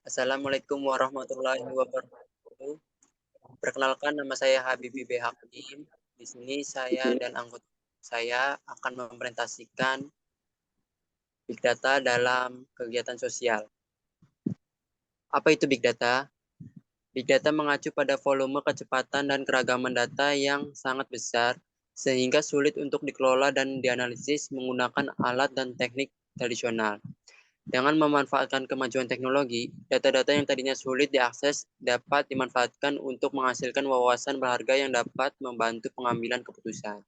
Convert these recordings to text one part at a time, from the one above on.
Assalamualaikum warahmatullahi wabarakatuh. Perkenalkan, nama saya Habibi B. Hakim. Di sini saya dan anggota saya akan mempresentasikan Big Data dalam kegiatan sosial. Apa itu Big Data? Big Data mengacu pada volume, kecepatan, dan keragaman data yang sangat besar, sehingga sulit untuk dikelola dan dianalisis menggunakan alat dan teknik tradisional. Dengan memanfaatkan kemajuan teknologi, data-data yang tadinya sulit diakses dapat dimanfaatkan untuk menghasilkan wawasan berharga yang dapat membantu pengambilan keputusan.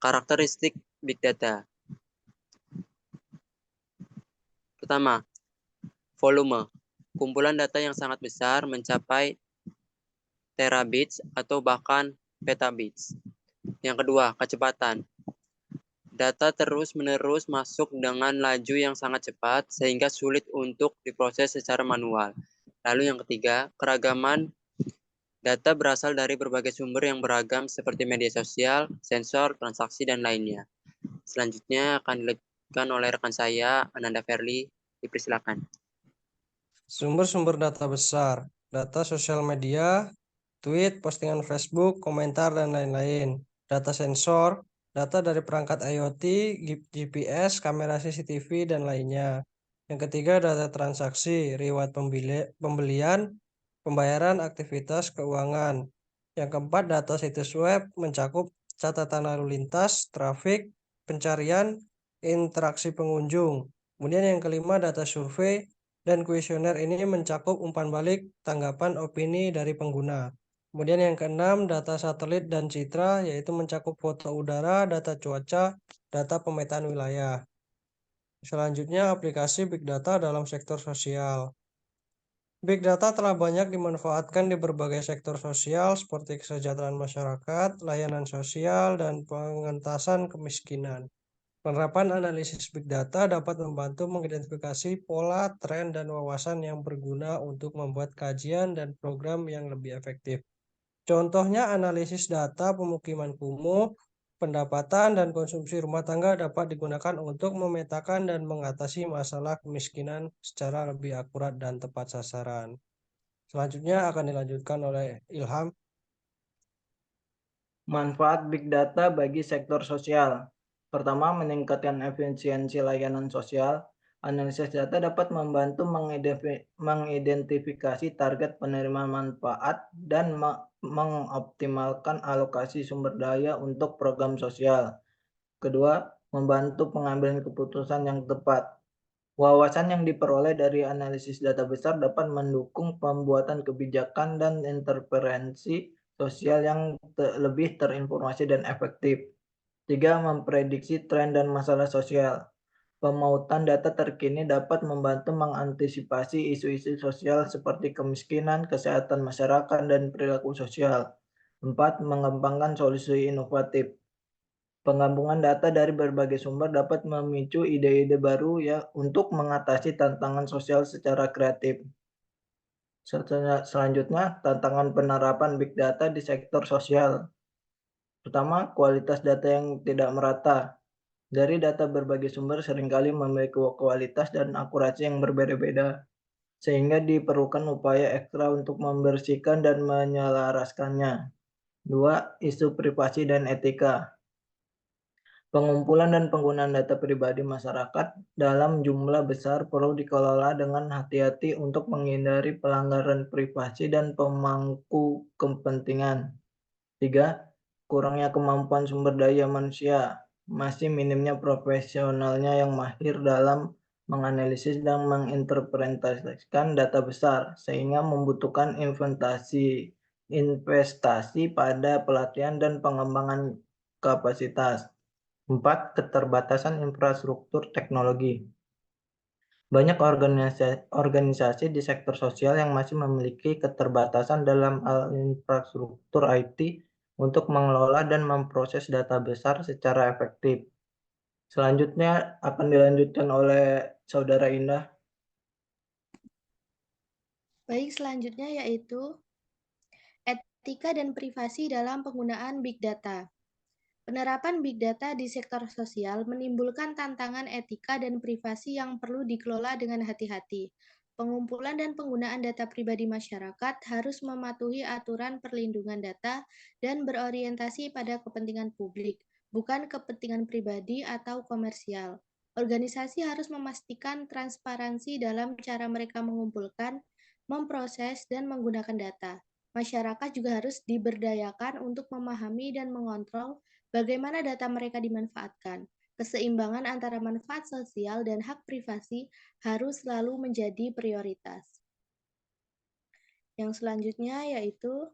Karakteristik Big Data. Pertama, volume. Kumpulan data yang sangat besar mencapai terabits atau bahkan petabits. Yang kedua, kecepatan. Data terus-menerus masuk dengan laju yang sangat cepat sehingga sulit untuk diproses secara manual. Lalu yang ketiga, keragaman. Data berasal dari berbagai sumber yang beragam seperti media sosial, sensor, transaksi, dan lainnya. Selanjutnya akan dilanjutkan oleh rekan saya, Ananda Ferli. Dipersilakan. Sumber-sumber data besar, data sosial media, tweet, postingan Facebook, komentar, dan lain-lain. Data sensor, data dari perangkat IoT, GPS, kamera CCTV, dan lainnya. Yang ketiga, data transaksi, riwayat pembelian, pembayaran, aktivitas keuangan. Yang keempat, data situs web mencakup catatan lalu lintas, trafik, pencarian, interaksi pengunjung. Kemudian yang kelima, data survei dan kuesioner ini mencakup umpan balik, tanggapan, opini dari pengguna. Kemudian yang keenam, data satelit dan citra, yaitu mencakup foto udara, data cuaca, data pemetaan wilayah. Selanjutnya, aplikasi Big Data dalam sektor sosial. Big Data telah banyak dimanfaatkan di berbagai sektor sosial seperti kesejahteraan masyarakat, layanan sosial, dan pengentasan kemiskinan. Penerapan analisis Big Data dapat membantu mengidentifikasi pola, tren, dan wawasan yang berguna untuk membuat kajian dan program yang lebih efektif. Contohnya analisis data pemukiman kumuh, pendapatan, dan konsumsi rumah tangga dapat digunakan untuk memetakan dan mengatasi masalah kemiskinan secara lebih akurat dan tepat sasaran. Selanjutnya akan dilanjutkan oleh Ilham. Manfaat Big Data bagi sektor sosial. Pertama, meningkatkan efisiensi layanan sosial. Analisis data dapat membantu mengidentifikasi target penerima manfaat dan mengoptimalkan alokasi sumber daya untuk program sosial. Kedua, membantu pengambilan keputusan yang tepat. Wawasan yang diperoleh dari analisis data besar dapat mendukung pembuatan kebijakan dan intervensi sosial yang lebih terinformasi dan efektif. Tiga, memprediksi tren dan masalah sosial. Pemautan data terkini dapat membantu mengantisipasi isu-isu sosial seperti kemiskinan, kesehatan masyarakat, dan perilaku sosial. Empat, mengembangkan solusi inovatif. Penggabungan data dari berbagai sumber dapat memicu ide-ide baru ya untuk mengatasi tantangan sosial secara kreatif. Selanjutnya, tantangan penerapan Big Data di sektor sosial. Pertama, kualitas data yang tidak merata. Dari data berbagai sumber seringkali memiliki kualitas dan akurasi yang berbeda-beda, sehingga diperlukan upaya ekstra untuk membersihkan dan menyelaraskannya. Dua, isu privasi dan etika. Pengumpulan dan penggunaan data pribadi masyarakat dalam jumlah besar perlu dikelola dengan hati-hati untuk menghindari pelanggaran privasi dan pemangku kepentingan. Tiga, kurangnya kemampuan sumber daya manusia. Masih minimnya profesionalnya yang mahir dalam menganalisis dan menginterpretasikan data besar, sehingga membutuhkan investasi pada pelatihan dan pengembangan kapasitas. Empat, keterbatasan infrastruktur teknologi. Banyak organisasi di sektor sosial yang masih memiliki keterbatasan dalam infrastruktur IT untuk mengelola dan memproses data besar secara efektif. Selanjutnya akan dilanjutkan oleh Saudara Indah. Baik, selanjutnya yaitu etika dan privasi dalam penggunaan Big Data. Penerapan big data di sektor sosial menimbulkan tantangan etika dan privasi yang perlu dikelola dengan hati-hati. Pengumpulan dan penggunaan data pribadi masyarakat harus mematuhi aturan perlindungan data dan berorientasi pada kepentingan publik, bukan kepentingan pribadi atau komersial. Organisasi harus memastikan transparansi dalam cara mereka mengumpulkan, memproses, dan menggunakan data. Masyarakat juga harus diberdayakan untuk memahami dan mengontrol bagaimana data mereka dimanfaatkan. Keseimbangan antara manfaat sosial dan hak privasi harus selalu menjadi prioritas. Yang selanjutnya yaitu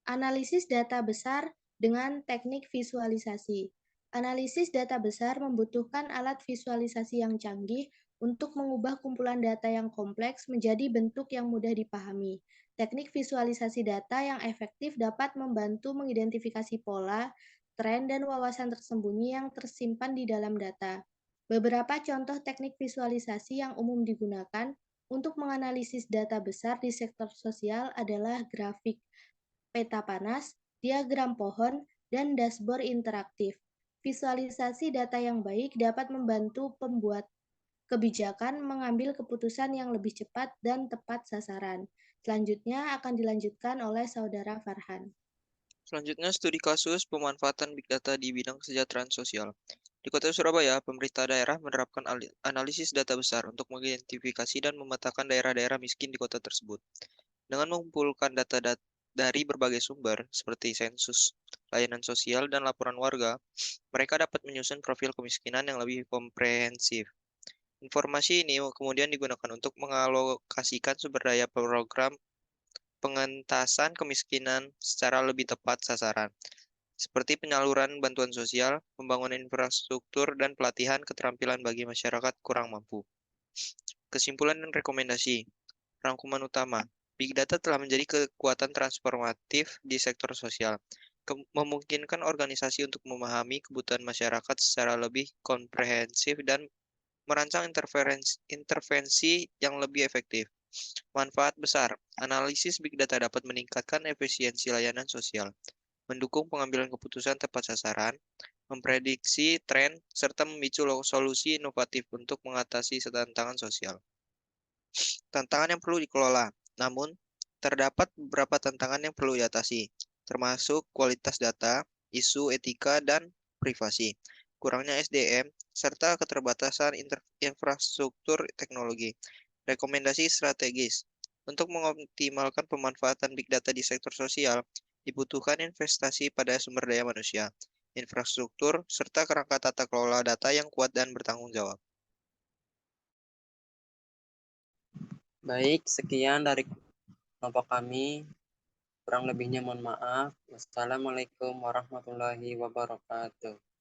analisis data besar dengan teknik visualisasi. Analisis data besar membutuhkan alat visualisasi yang canggih untuk mengubah kumpulan data yang kompleks menjadi bentuk yang mudah dipahami. Teknik visualisasi data yang efektif dapat membantu mengidentifikasi pola, tren, dan wawasan tersembunyi yang tersimpan di dalam data. Beberapa contoh teknik visualisasi yang umum digunakan untuk menganalisis data besar di sektor sosial adalah grafik, peta panas, diagram pohon, dan dashboard interaktif. Visualisasi data yang baik dapat membantu pembuat kebijakan mengambil keputusan yang lebih cepat dan tepat sasaran. Selanjutnya akan dilanjutkan oleh Saudara Farhan. Selanjutnya, studi kasus pemanfaatan Big Data di bidang kesejahteraan sosial. Di Kota Surabaya, pemerintah daerah menerapkan analisis data besar untuk mengidentifikasi dan memetakan daerah-daerah miskin di kota tersebut. Dengan mengumpulkan data dari berbagai sumber, seperti sensus, layanan sosial, dan laporan warga, mereka dapat menyusun profil kemiskinan yang lebih komprehensif. Informasi ini kemudian digunakan untuk mengalokasikan sumber daya program pengentasan kemiskinan secara lebih tepat sasaran, seperti penyaluran bantuan sosial, pembangunan infrastruktur, dan pelatihan keterampilan bagi masyarakat kurang mampu. Kesimpulan dan rekomendasi. Rangkuman utama. Big Data telah menjadi kekuatan transformatif di sektor sosial, memungkinkan organisasi untuk memahami kebutuhan masyarakat secara lebih komprehensif dan merancang intervensi yang lebih efektif. Manfaat besar. Analisis Big Data dapat meningkatkan efisiensi layanan sosial, mendukung pengambilan keputusan tepat sasaran, memprediksi tren, serta memicu solusi inovatif untuk mengatasi tantangan sosial. Tantangan yang perlu dikelola. Namun, terdapat beberapa tantangan yang perlu diatasi, termasuk kualitas data, isu etika, dan privasi, kurangnya SDM, serta keterbatasan infrastruktur teknologi. Rekomendasi strategis. Untuk mengoptimalkan pemanfaatan Big Data di sektor sosial, dibutuhkan investasi pada sumber daya manusia, infrastruktur, serta kerangka tata kelola data yang kuat dan bertanggung jawab. Baik, sekian dari kelompok kami. Kurang lebihnya mohon maaf. Wassalamualaikum warahmatullahi wabarakatuh.